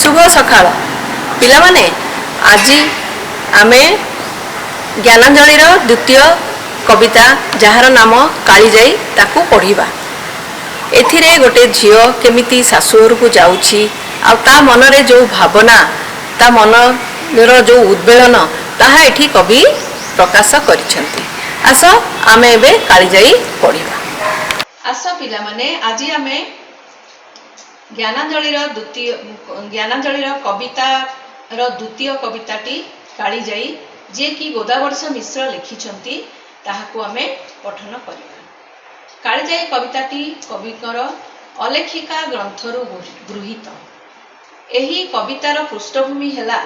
शुभ सकाळ पिलामाने आज आमे ज्ञानांजलिर द्वितीय कविता जार नाम कालीजाई ताकू पढ़िबा। एथिरे गोटे झियो केमिति शाशुघर को जाउछि आ ता मनरे जो भावना ता मनर जो उद्वेलन ताहा एठी कवि प्रकाश करिसेंति। आस आमे एबे कालीजाई पढ़िबा। आस पिलामाने आज आमे ज्ञानांजलिर कवितार द्वितीय कविताटी कालीजाई जे कि गोदावर्ष मिश्र लिखिछंती ताहाकू आमे पठन करिबा। कालीजाई कविताटी कविकर अलेखिका ग्रंथरु गृहीत। एही कवितार पृष्ठभूमि हेला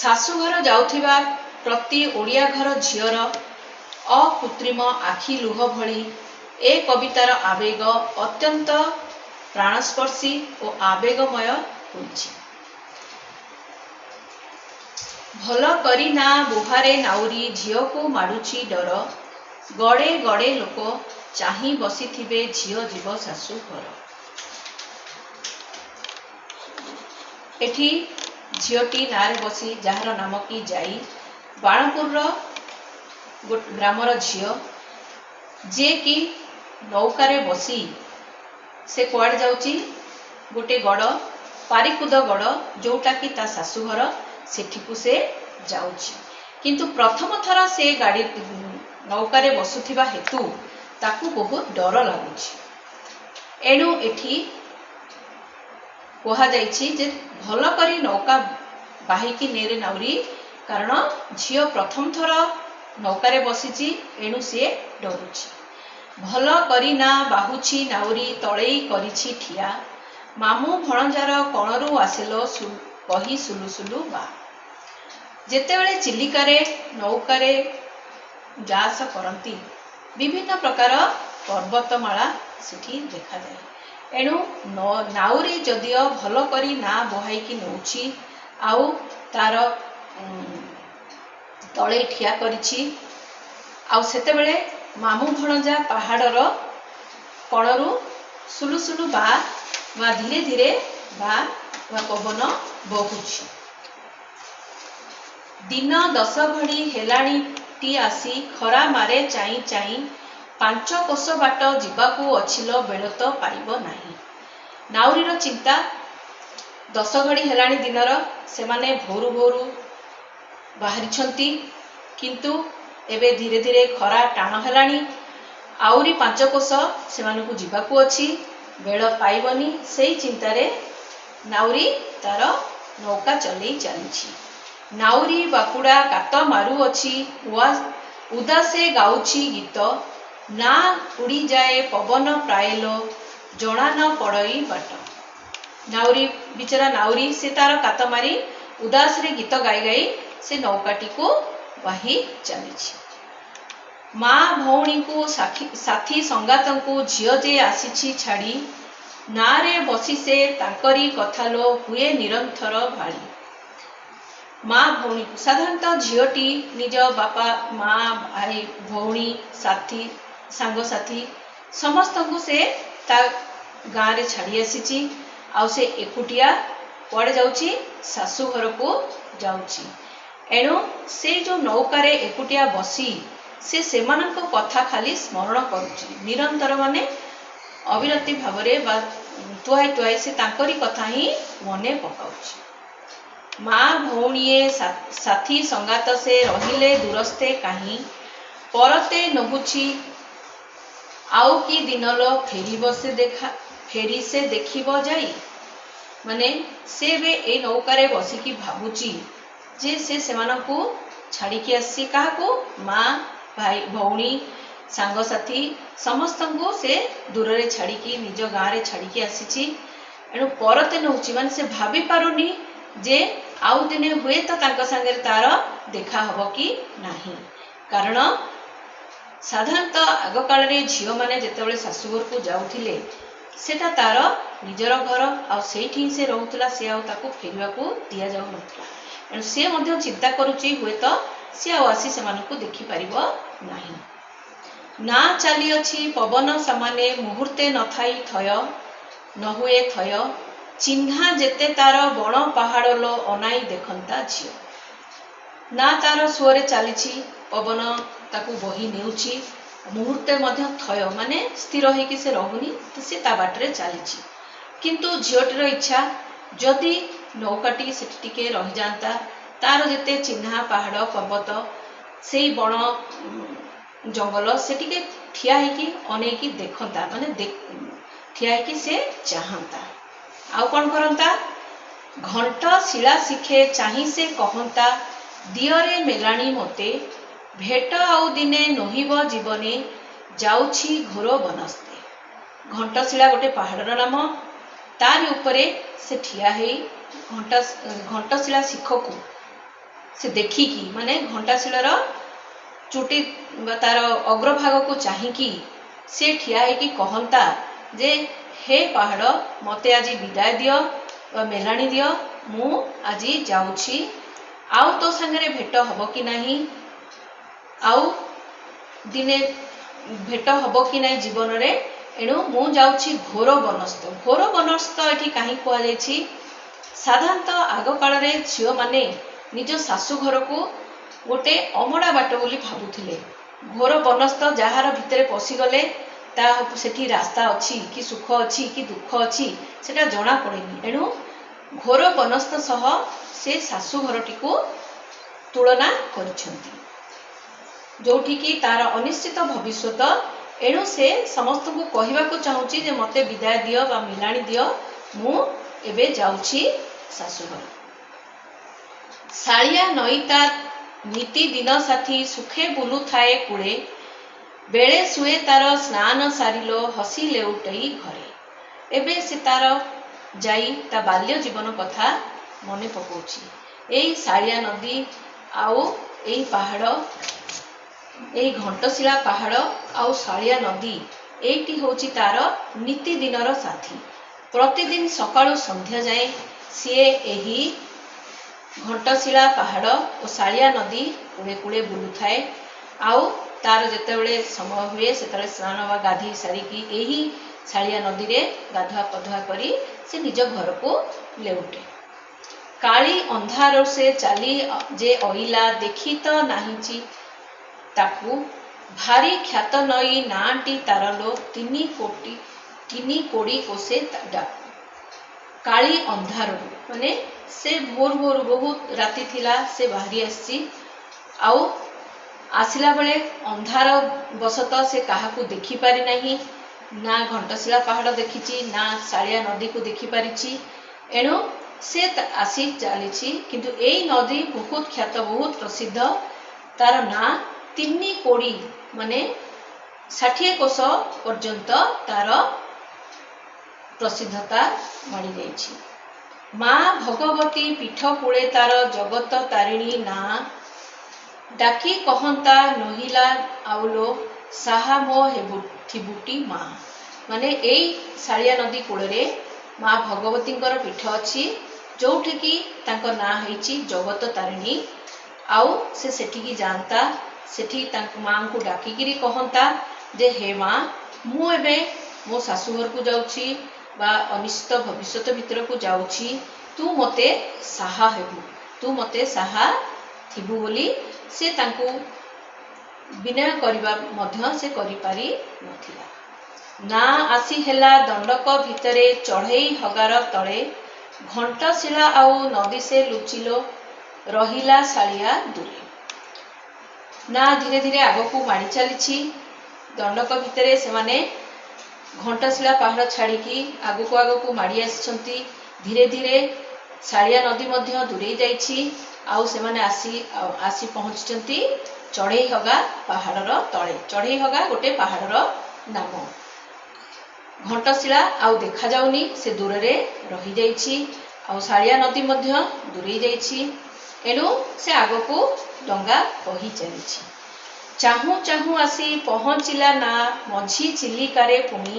शाशुघर जाउथिबा प्रति ओडिया घर झियर अकृत्रिम आखि लुह भली ए कवितार आवेग अत्यंत प्राणस्पर्शी और आवेगमय होइछि। भल करी ना बुहारे नाउरी झियो को माडुछि डर गड़े गड़े लोक चाही बसिथिबे झियो जीव शाशु घर। एठी झियोटी नारे बसी जहार नाम की जाई बाणपुर ग्रामर झियो जे कि नौकारे बसी से कुआड़ जाउची गोटे गड़ पारिकुद गड़ जोटा कि ता शाशुघर सेठिकु से जाउची। किंतु प्रथम थर से गाड़ी नौकारे बसुथिबा हेतु ताकू बहुत डर लागुची। एणु एठी कहा जाइछि जे भल करी नौका बाहिकी नेरे नाउरी कारण झियो प्रथम थर नौकारे बसीची एणु से डरुची। भल करी ना बाहुची नाउरी तळेई करिछि ठिया मामू भणजार कणरू आसिलो कही सुलु सुलु बा। जेतेबेले चिलिकारे नौकारे जास करती विभिन्न प्रकार पर्वतमाला सेठी देखा जाए। एणु नाउरी जदियो भल करी ना बहाईकी नौछि आउ तार तळे ठिया करिछि आउ सेतेबेले मामू भणजा पहाड़र कणरू सुलु सुलु बा धीरे धीरे बा पवन बहुछि। दिन 10 घड़ी हेलाणी टी आसी खरा मारे चाई चाई 5 कोस बाट जीवाकू अछिलो बेल तो पाइब नाही। नाउरीर चिंता 10 घड़ी हेलाणी दिनर से माने भोरु भोरु बाहरी किंतु एबे धीरे धीरे खरा टाण हेलाणी आउरी 5 कोस से मानकू जीवाकू अछि बेल पाइबनी। सेई चिंतारे नाउरी तार नौका चलई चलीछि। नाउरी बाकुड़ा कात मारू अछि उदासे गाउछि गीत ना उड़ी जाए पवन प्रायलो जना न पड़ई बाट। नाउरी बिचरा नाउरी से तार कात मारी उदास रे गीत गाई गाई से नौकाटी को बाही चलीछि। माँ भौणी को साथी संगातंकु झियो जे आसीछि छाड़ी नारे बसी से तांकरी कथालो हुए निरंतर भाड़ी। माँ भौणी साधारणतः झियोटी निज बापा माँ भाई भौणी साथी सांग साथी समस्त को से ता गाँ रे छाड़ी आसीची आउ से एकुटिया कुआड़े जाउची शाशु घर को जाउची। एणु से जो नौकारे एकुटिया बसी से सेमानक कथा खाली स्मरण करुची निरंतर माने अविरति भावरे बा तुहाई तुहाई से तांकरी कथा ही मने पकाउची। माँ भौणीए साथी संगात से रहिले दूरस्थे काहीं परते नहुची आउ की दिनलो फेरी से देखिब जाई। माने से बे ए नौकारे बसिकी भाबुची जे से सेमानकू छाड़िकी आसी काहाकू माँ भाई भौणी सांग साथी समस्त को से दूर रे छाड़िकी निज गाँ रे छाड़िकी आसीची। एणु परते नहुची माने से भाभी पारुनी जे आउ दिने हुए तो तांको संगे तार देखा हबो कि नाही। कारण साधारणतः आग काल रे झियो माने जेतेबेले शाशुघर को जाउथिले सेटा तार निजर घर आ सेठी से रहउतला से आउ ताको फेरिबाकू दिया जाउ नथला। एणु से मध्य चिंता करूची हुए तो से आसी से मानकू देखि परिबो नाही। ना चली अछि पवन समाने मुहूर्ते न थाई थय न हुए थय ଚିହ୍ନା ଯେତେ ତାର ବଣ ପାହାଡ଼ ଲୋ ଅନାଇ ଦେଖନ୍ତା ଝିଅ। ନା ତାର ସୁଅରେ ଚାଲିଛି, ପବନ ତାକୁ ବହି ନେଉଛି, ମୁହୂର୍ତ୍ତେ ମଧ୍ୟ ଥୟ ମାନେ ସ୍ଥିର ହେଇକି ସେ ରହୁନି, ସେ ତା ବାଟରେ ଚାଲିଛି। କିନ୍ତୁ ଝିଅଟିର ଇଚ୍ଛା ଯଦି ନୌକାଟି ସେଠି ଟିକେ ରହିଯାଆନ୍ତା, ତାର ଯେତେ ଚିହ୍ନା ପାହାଡ଼ ପର୍ବତ ସେଇ ବଣ ଜଙ୍ଗଲ ସେ ଟିକେ ଠିଆ ହେଇକି ଅନେଇକି ଦେଖନ୍ତା, ମାନେ ଠିଆ ହେଇକି ସେ ଚାହାନ୍ତା। ଆଉ କ'ଣ କରନ୍ତା? ଘଣ୍ଟ ଶିଳା ଶିଖେ ଚାହିଁ ସେ କହନ୍ତା, ଦିଅରେ ମେଲାଣି ମୋତେ, ଭେଟ ଆଉ ଦିନେ ନୋହିବ ଜୀବନେ, ଯାଉଛି ଘୋର ବନସ୍ତେ। ଘଣ୍ଟଶିଳା ଗୋଟେ ପାହାଡ଼ର ନାମ। ତାରି ଉପରେ ସେ ଠିଆ ହେଇ ଘଣ୍ଟଶିଳା ଶିଖକୁ ସେ ଦେଖିକି, ମାନେ ଘଣ୍ଟଶିଳାର ଚୁଟି ବା ତାର ଅଗ୍ରଭାଗକୁ ଚାହିଁକି ସେ ଠିଆ ହେଇକି କହନ୍ତା ଯେ ହେ ପାହାଡ଼, ମୋତେ ଆଜି ବିଦାୟ ଦିଅ ବା ମେଲାଣି ଦିଅ, ମୁଁ ଆଜି ଯାଉଛି। ଆଉ ତୋ ସାଙ୍ଗରେ ଭେଟ ହବ କି ନାହିଁ, ଆଉ ଦିନେ ଭେଟ ହବ କି ନାହିଁ ଜୀବନରେ, ଏଣୁ ମୁଁ ଯାଉଛି ଘୋର ବନସ୍ତ। ଘୋର ବନସ୍ତ ଏଠି କାହିଁକି କୁହାଯାଇଛି? ସାଧାରଣତଃ ଆଗ କାଳରେ ଝିଅମାନେ ନିଜ ଶାଶୁ ଘରକୁ ଗୋଟେ ଅମଡ଼ା ବାଟ ବୋଲି ଭାବୁଥିଲେ। ଘୋର ବନସ୍ତ ଯାହାର ଭିତରେ ପଶିଗଲେ ତା ସେଠି ରାସ୍ତା ଅଛି କି ସୁଖ ଅଛି କି ଦୁଃଖ ଅଛି ସେଟା ଜଣା ପଡ଼େନି। ଏଣୁ ଘୋର ବନସ୍ତ ସହ ସେ ଶାଶୁ ଘରଟିକୁ ତୁଳନା କରିଛନ୍ତି, ଯୋଉଠିକି ତାର ଅନିଶ୍ଚିତ ଭବିଷ୍ୟତ। ଏଣୁ ସେ ସମସ୍ତଙ୍କୁ କହିବାକୁ ଚାହୁଁଛି ଯେ ମୋତେ ବିଦାୟ ଦିଅ ବା ମିଲାଣି ଦିଅ, ମୁଁ ଏବେ ଯାଉଛି ଶାଶୁଘର। ଶାଳିଆ ନଈ ତା ନିତି ଦିନ ସାଥୀ, ସୁଖେ ବୁଲୁଥାଏ କୂଳେ, ବେଳେ ଶୁଏ ତାର ସ୍ନାନ ସାରିଲୋ, ହସି ଲେଉଟଇ ଘରେ। ଏବେ ସେ ତାର ଯାଇ ତା ବାଲ୍ୟ ଜୀବନ କଥା ମନେ ପକାଉଛି। ଏଇ ଶାଳିଆ ନଦୀ ଆଉ ଏଇ ପାହାଡ଼, ଏଇ ଘଣ୍ଟଶିଳା ପାହାଡ଼ ଆଉ ଶାଳିଆ ନଦୀ, ଏଇଟି ହେଉଛି ତାର ନିତିଦିନର ସାଥୀ। ପ୍ରତିଦିନ ସକାଳୁ ସନ୍ଧ୍ୟା ଯାଏ ସିଏ ଏହି ଘଣ୍ଟଶିଳା ପାହାଡ଼ ଓ ଶାଳିଆ ନଦୀ କୂଳେ କୂଳେ ବୁଲୁଥାଏ। ଆଉ ତାର ଯେତେବେଳେ ସମୟ ହୁଏ ସେତେବେଳେ ସ୍ନାନ ବା ଗାଧୋଇ ସାରିକି ଏହି ଶାଳିଆ ନଦୀରେ ଗାଧୁଆ ପାଧୁଆ କରି ସେ ନିଜ ଘରକୁ ଲେଉଟେ। କାଳି ଅନ୍ଧାର ସେ ଚାଲି ଯେ ଅଇଲା, ଦେଖି ତ ନାହିଁଛି ତାକୁ, ଭାରି ଖ୍ୟାତ ନଈ ନାଁଟି ତାର ଲୋ, ତିନି କୋଡ଼ି କୋଶେ ଡାକୁ। କାଳି ଅନ୍ଧାରରୁ ମାନେ ସେ ଭୋରୁ ଭୋରୁ, ବହୁତ ରାତି ଥିଲା, ସେ ବାହାରି ଆସିଛି। ଆଉ ଆସିଲା ବେଳେ ଅନ୍ଧାର ବଶତଃ ସେ କାହାକୁ ଦେଖିପାରି ନାହିଁ, ନା ଘଣ୍ଟଶିଳା ପାହାଡ଼ ଦେଖିଛି ନା ଶାଳିଆ ନଦୀକୁ ଦେଖିପାରିଛି। ଏଣୁ ସେ ଆସି ଚାଲିଛି, କିନ୍ତୁ ଏଇ ନଦୀ ବହୁତ ଖ୍ୟାତ, ବହୁତ ପ୍ରସିଦ୍ଧ। ତାର ନାଁ ତିନି କୋଡ଼ି ମାନେ 60 କୋଶ ପର୍ଯ୍ୟନ୍ତ ତାର ପ୍ରସିଦ୍ଧତା ମାଡ଼ି ଯାଇଛି। ମା ଭଗବତୀ ପୀଠ କୂଳେ ତାର ଜଗତ ତାରିଣୀ ନାଁ, ଡାକି କହନ୍ତା ନୋହିଲା ଆଉଲୋ, ସାହା ମୋ ଥିବୁଟି ମା। ମାନେ ଏଇ ଶାଳିଆ ନଦୀ କୂଳରେ ମା ଭଗବତୀଙ୍କର ପୀଠ ଅଛି, ଯୋଉଠିକି ତାଙ୍କ ନାଁ ହେଇଛି ଜଗତ ତାରିଣୀ। ଆଉ ସେ ସେଠିକି ଯାଆନ୍ତା, ସେଠି ତାଙ୍କ ମାଙ୍କୁ ଡାକିକିରି କହନ୍ତା ଯେ ହେ ମା, ମୁଁ ଏବେ ମୋ ଶାଶୁଘରକୁ ଯାଉଛି ବା ଅନିଶ୍ଚିତ ଭବିଷ୍ୟତ ଭିତରକୁ ଯାଉଛି, ତୁ ମୋତେ ସାହା ହେବୁ, ତୁ ମୋତେ ସାହା ଥିବୁ ବୋଲି ସେ ତାଙ୍କୁ ବିନୟ କରିବା ମଧ୍ୟ ସେ କରିପାରି ନଥିଲା। ନା ଆସି ହେଲା ଦଣ୍ଡକ ଭିତରେ, ଚଢ଼େଇ ହଗାର ତଳେ, ଘଣ୍ଟଶିଳା ଆଉ ନଦୀ ସେ ଲୁଚିଲୋ, ରହିଲା ଶାଳିଆ ଦୂରେ। ନା ଧୀରେ ଧୀରେ ଆଗକୁ ମାଡ଼ି ଚାଲିଛି। ଦଣ୍ଡକ ଭିତରେ ସେମାନେ ଘଣ୍ଟଶିଳା ପାହାଡ଼ ଛାଡ଼ିକି ଆଗକୁ ଆଗକୁ ମାଡ଼ି ଆସିଛନ୍ତି। ଧୀରେ ଧୀରେ ଶାଳିଆ ନଦୀ ମଧ୍ୟ ଦୂରେଇ ଯାଇଛି। ଆଉ ସେମାନେ ଆସି ପହଞ୍ଚିଛନ୍ତି ଚଢ଼େଇ ହଗା ପାହାଡ଼ର ତଳେ। ଚଢ଼େଇ ହଗା ଗୋଟେ ପାହାଡ଼ର ନାମ। ଘଣ୍ଟଶିଳା ଆଉ ଦେଖାଯାଉନି, ସେ ଦୂରରେ ରହିଯାଇଛି। ଆଉ ଶାଳିଆ ନଦୀ ମଧ୍ୟ ଦୂରେଇ ଯାଇଛି। ଏଣୁ ସେ ଆଗକୁ ଡଙ୍ଗା ବହି ଚାଲିଛି। ଚାହୁଁ ଚାହୁଁ ଆସି ପହଞ୍ଚିଲା ନା ମଝି ଚିଲିକାରେ ପୁଣି,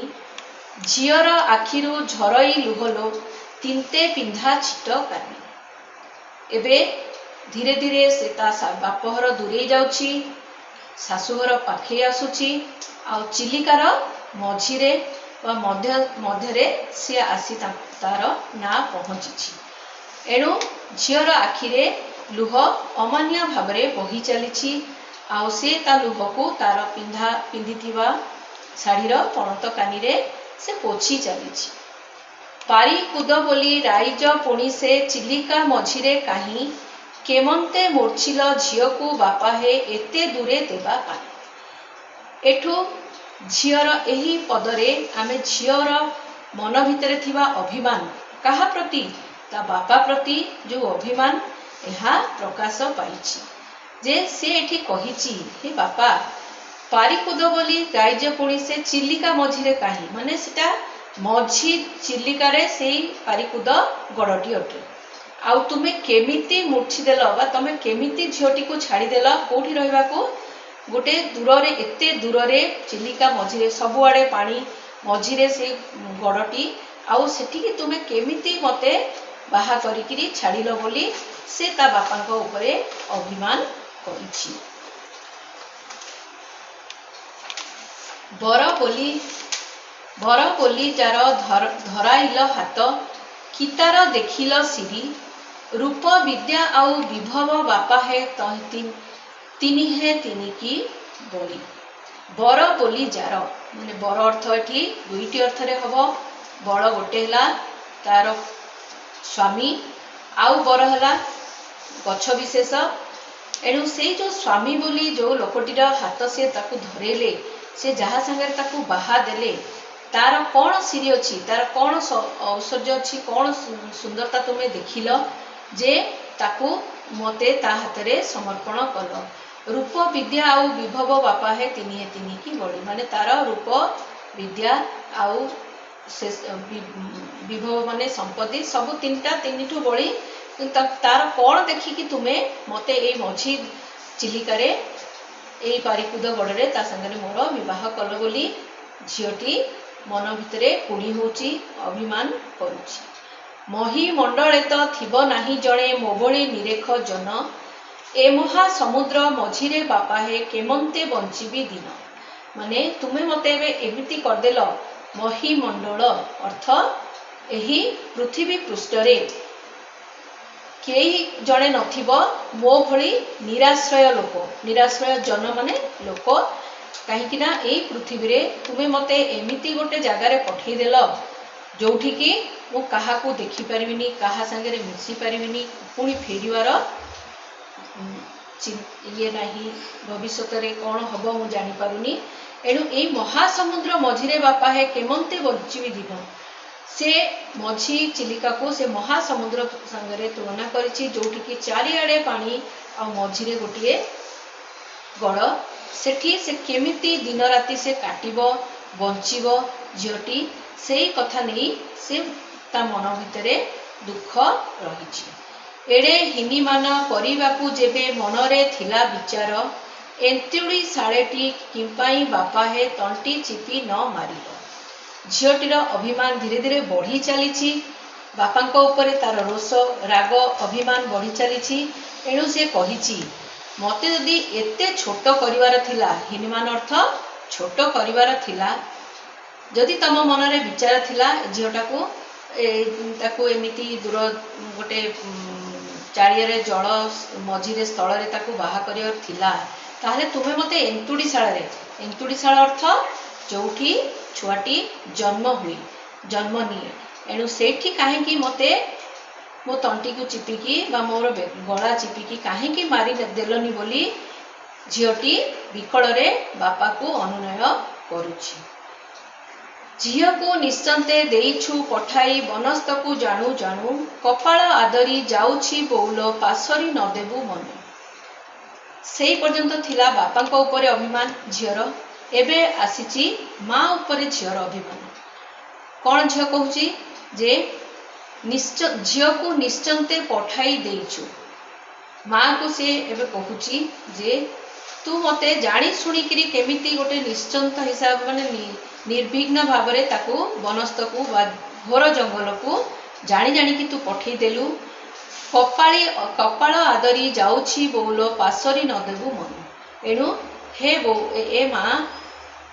ଝିଅର ଆଖିରୁ ଝରଇ ଲୁହଲୋ, ତିନ୍ତେ ପିନ୍ଧା ଛିଟ କାନି। ଏବେ ଧୀରେ ଧୀରେ ସେ ତା ବାପଘର ଦୂରେଇ ଯାଉଛି, ଶାଶୁଘର ପାଖେଇ ଆସୁଛି। ଆଉ ଚିଲିକାର ମଝିରେ ବା ମଧ୍ୟରେ ସେ ଆସି ତାର ନା ପହଞ୍ଚିଛି। ଏଣୁ ଝିଅର ଆଖିରେ ଲୁହ ଅମାନ୍ୟ ଭାବରେ ବହି ଚାଲିଛି। ଆଉ ସେ ତା ଲୁହକୁ ତାର ପିନ୍ଧିଥିବା ଶାଢ଼ୀର ପଣତ କାନିରେ ସେ ପୋଛି ଚାଲିଛି। ପାରିକୁଦ ବୋଲି ରାଇଜ ପୁଣି ସେ ଚିଲିକା ମଝିରେ କାହିଁ, କେମନ୍ତେ ମୂର୍ଚ୍ଛିଲ ଝିଅକୁ ବାପା ହେ ଏତେ ଦୂରେ ଦେବା ପାଇଁ। ଏଠୁ ଝିଅର ଏହି ପଦରେ ଆମେ ଝିଅର ମନ ଭିତରେ ଥିବା ଅଭିମାନ, କାହା ପ୍ରତି? ତା ବାପା ପ୍ରତି ଯେଉଁ ଅଭିମାନ, ଏହା ପ୍ରକାଶ ପାଇଛି। ଯେ ସେ ଏଠି କହିଛି, ହେ ବାପା, ପାରିକୁଦ ବୋଲି ରାଇଜ ପୁଣି ସେ ଚିଲିକା ମଝିରେ କାହିଁ, ମାନେ ସେଟା ମଝି ଚିଲିକାରେ ସେଇ ପାରିକୁଦ ଗଡ଼ଟି ଅଟେ। ଆଉ ତୁମେ କେମିତି ମୂର୍ଚ୍ଛିଦେଲ ବା ତମେ କେମିତି ଝିଅଟିକୁ ଛାଡ଼ିଦେଲ କୋଉଠି ରହିବାକୁ? ଗୋଟେ ଦୂରରେ, ଏତେ ଦୂରରେ ଚିଲିକା ମଝିରେ, ସବୁଆଡ଼େ ପାଣି ମଝିରେ ସେ ଗଡ଼ଟି, ଆଉ ସେଠିକି ତୁମେ କେମିତି ମୋତେ ବାହା କରିକିରି ଛାଡ଼ିଲ ବୋଲି ସେ ତା ବାପାଙ୍କ ଉପରେ ଅଭିମାନ କରିଛି। ବର ବୋଲି ଯାର ଧରାଇଲ ହାତ, କିତାର ଦେଖିଲ ସିରି, ରୂପ ବିଦ୍ୟା ଆଉ ବିଭବ ବାପା ହେ ତିନିହେ ତିନିକି ବଳି। ବର ବୋଲି ଯାର, ମାନେ ବର ଅର୍ଥ ଏଠି ଦୁଇଟି ଅର୍ଥରେ ହବ। ବଳ ଗୋଟେ ହେଲା ତାର ସ୍ୱାମୀ, ଆଉ ବର ହେଲା ଗଛ ବିଶେଷ। ଏଣୁ ସେଇ ଯେଉଁ ସ୍ୱାମୀ ବୋଲି ଯେଉଁ ଲୋକଟିର ହାତ ସେ ତାକୁ ଧରେଇଲେ, ସେ ଯାହା ସାଙ୍ଗରେ ତାକୁ ବାହା ଦେଲେ, ତାର କ'ଣ ସିରି ଅଛି, ତାର କ'ଣ ଐଶ୍ୱର୍ଯ୍ୟ ଅଛି, କ'ଣ ସୁନ୍ଦରତା ତୁମେ ଦେଖିଲ ଯେ ତାକୁ ମୋତେ ତା ହାତରେ ସମର୍ପଣ କଲ। ରୂପ ବିଦ୍ୟା ଆଉ ବିଭବ ବାପା ହେ ତିନିକି ବଳି, ମାନେ ତାର ରୂପ ବିଦ୍ୟା ଆଉ ବିଭବ ମାନେ ସମ୍ପତ୍ତି ସବୁ ତିନିଠୁ ବଳି। ତାର କ'ଣ ଦେଖିକି ତୁମେ ମୋତେ ଏଇ ମଝି ଚିଲିକାରେ ଏଇ ପାରିକୁଦ ଗଡ଼ରେ ତା ସାଙ୍ଗରେ ମୋର ବିବାହ କଲ ବୋଲି ଝିଅଟି ମନ ଭିତରେ କୁଢ଼ି ହେଉଛି, ଅଭିମାନ କରୁଛି। ମହି ମଣ୍ଡଳେ ତ ଥିବ ନାହିଁ ଜଣେ ମୋ ଭଳି ନିରେଖ ଜନ, ଏ ମହା ସମୁଦ୍ର ମଝିରେ ବାପା ହେ କେମନ୍ତେ ବଞ୍ଚିବି ଦିନ। ମାନେ ତୁମେ ମୋତେ ଏବେ ଏମିତି କରିଦେଲ, ମହିମଣ୍ଡଳ ଅର୍ଥ ଏହି ପୃଥିବୀ ପୃଷ୍ଠରେ କେହି ଜଣେ ନଥିବ ମୋ ଭଳି ନିରାଶ୍ରୟ ଲୋକ। ନିରାଶ୍ରୟ ଜନ ମାନେ ଲୋକ, କାହିଁକି ନା ଏଇ ପୃଥିବୀରେ ତୁମେ ମୋତେ ଏମିତି ଗୋଟେ ଜାଗାରେ ପଠେଇଦେଲ ଯେଉଁଠିକି ମୁଁ କାହାକୁ ଦେଖିପାରିବିନି, କାହା ସାଙ୍ଗରେ ମିଶି ପାରିବିନି, ପୁଣି ଫେରିବାର ଇଏ ନାହିଁ, ଭବିଷ୍ୟତରେ କ'ଣ ହବ ମୁଁ ଜାଣିପାରୁନି। ଏଣୁ ଏଇ ମହାସମୁଦ୍ର ମଝିରେ ବାପା ହେ କେମନ୍ତେ ବଞ୍ଚିବି ଦିନ। ସେ ମଝି ଚିଲିକାକୁ ସେ ମହାସମୁଦ୍ର ସାଙ୍ଗରେ ତୁଳନା କରିଛି, ଯେଉଁଠିକି ଚାରିଆଡ଼େ ପାଣି ଆଉ ମଝିରେ ଗୋଟିଏ ଗଡ଼। ସେଠି ସେ କେମିତି ଦିନ ରାତି ସେ କାଟିବ, ବଞ୍ଚିବ ଝିଅଟି, ସେଇ କଥା ନେଇ ସେ ତା ମନ ଭିତରେ ଦୁଃଖ ରହିଛି। ଏଡ଼େ ହୀନିମାନ କରିବାକୁ ଯେବେ ମନରେ ଥିଲା ବିଚାର, ଏନ୍ତୁଡ଼ି ଶାଳେଟି କିମ୍ପାଇଁ ବାପା ହେ ତଣ୍ଟି ଚିପି ନ ମାରିଲ। ଝିଅଟିର ଅଭିମାନ ଧୀରେ ଧୀରେ ବଢ଼ି ଚାଲିଛି, ବାପାଙ୍କ ଉପରେ ତାର ରୋଷ, ରାଗ, ଅଭିମାନ ବଢ଼ି ଚାଲିଛି। ଏଣୁ ସେ କହିଛି, ମୋତେ ଯଦି ଏତେ ଛୋଟ କରିବାର ଥିଲା, ହୀନମାନ ଅର୍ଥ ଛୋଟ କରିବାର ଥିଲା, ଯଦି ତମ ମନରେ ବିଚାର ଥିଲା ଝିଅଟାକୁ ତାକୁ ଏମିତି ଦୂର ଗୋଟେ ଚାରିଆଡ଼େ ଜଳ ମଝିରେ ସ୍ଥଳରେ ତାକୁ ବାହା କରିବାର ଥିଲା, ତାହେଲେ ତୁମେ ମୋତେ ଏନ୍ତୁଡ଼ିଶାଳରେ, ଏନ୍ତୁଡ଼ିଶାଳ ଅର୍ଥ ଯେଉଁଠି ଛୁଆଟି ଜନ୍ମ ହୁଏ, ଜନ୍ମ ନିଏ, ଏଣୁ ସେଇଠି କାହିଁକି ମୋତେ ମୋ ତଣ୍ଟିକୁ ଚିପିକି ବା ମୋର ଗଳା ଚିପିକି କାହିଁକି ମାରି ଦେଲନି ବୋଲି ଝିଅଟି ବିକଳରେ ବାପାକୁ ଅନୁନୟ କରୁଛି। ଝିଅକୁ ନିଶ୍ଚନ୍ତେ ଦେଇଛୁ ପଠାଇ ବନସ୍ତକୁ ଜାଣୁ ଜାଣୁ, କପାଳ ଆଦରି ଯାଉଛି ବଉଲ ପାଶୋରି ନଦେବୁ ମନେ। ସେଇ ପର୍ଯ୍ୟନ୍ତ ଥିଲା ବାପାଙ୍କ ଉପରେ ଅଭିମାନ ଝିଅର, ଏବେ ଆସିଛି ମା ଉପରେ ଝିଅର ଅଭିମାନ। କ'ଣ ଝିଅ କହୁଛି? ଯେ ଝିଅକୁ ନିଶ୍ଚନ୍ତେ ପଠାଇ ଦେଇଛୁ। ମାକୁ ସେ ଏବେ କହୁଛି ଯେ ତୁ ମୋତେ ଜାଣି ଶୁଣିକିରି କେମିତି ଗୋଟେ ନିଶ୍ଚନ୍ତ ହିସାବ ମାନେ ନିର୍ବିଘ୍ନ ଭାବରେ ତାକୁ ବନସ୍ତକୁ ବା ଘୋର ଜଙ୍ଗଲକୁ ଜାଣି ଜାଣିକି ତୁ ପଠେଇଦେଲୁ। କପାଳ ଆଦରି ଯାଉଛି ବଉଲ ପାଶୋରି ନଦେବୁ ମନ। ଏଣୁ ହେ ବୋଉ, ଏ ମା,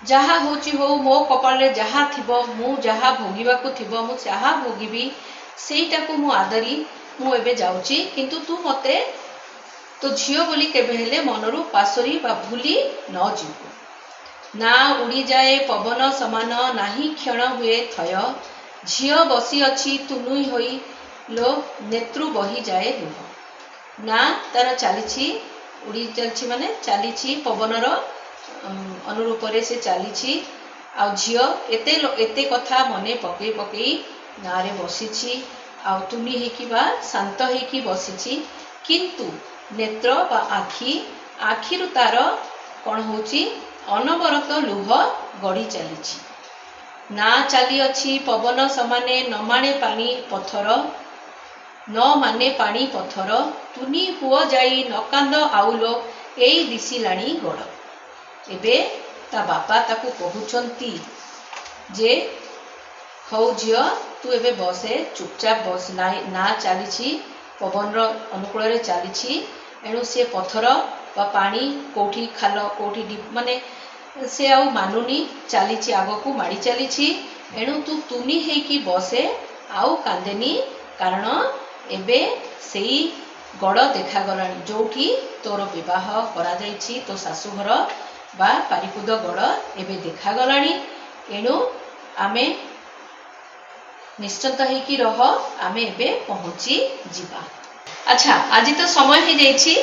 जहा होची हो मो कपाल जहा थिबो मु जहा भोगिबाकू थिबो मु जहा भोगिबी सेटाकू मु आदरी मु एबे जाउची किंतु तू मते तो झियो बोली केबे हेले मनरू पासरी बा भूली न जीवु ना उड़ी जाए पवन समान नाही क्षण हुए थय झियो बसी अछि तुनुई होई लो नेत्रु बही जाए लुह ना तार चली उड़ी चलछि माने चली पवनर अनुरूप से चली आ झियो एते कथा मने पकई पकई नारे बसी आ तुनी हेकी बा शांत हेकी बसी किंतु नेत्र बा आखिरु तार कौन होची अनवरत लुह गड़ी चली ना चली अच्छी पवन समाने न माने पानी पथर न माने पानी पथर तुनी पुओ जाई न कांद आउलो एई दिसिलाणी गड़ एबे ता बापा ताकू कहउचंती जे हौ झियो तू एबे बसे चुपचाप बस ना चली पवन अनुकूल रे चली एणु से पथर बा पानी कोठी खाल कोठी माने से आउ मानुनी चली आग को माड़ी चली एणु तू तुनी हेकी बसे आउ कांदेनी कारण एबे सेई गड़ देखागलानी जोठी तोर विवाह करा जायछि तो शाशुघर बा पारिकुद गड़ एबे देखागलानी एणु आमे निश्चिंत हेकी रह आमे एबे पहुंची जिबा। अच्छा आज तो समय हो जाइछि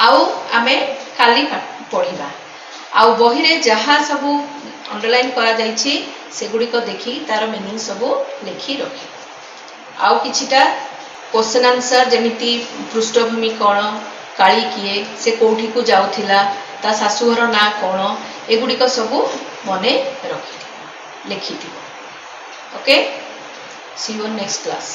आउ आमे काली पढ़िबा आउ बही रे जहा सबू अंडरलाइन करा जाइछि सेगुड़िक देखी तार मीनिंग सबू लिखि रखी आउ किछिटा क्वेश्चन आंसर जमिति पृष्ठभूमि कौन काली किए से कोठी को जाउथिला ता शाशुघर ना कौन एगुड़िक सबू मने रखि लिखि okay see you next class.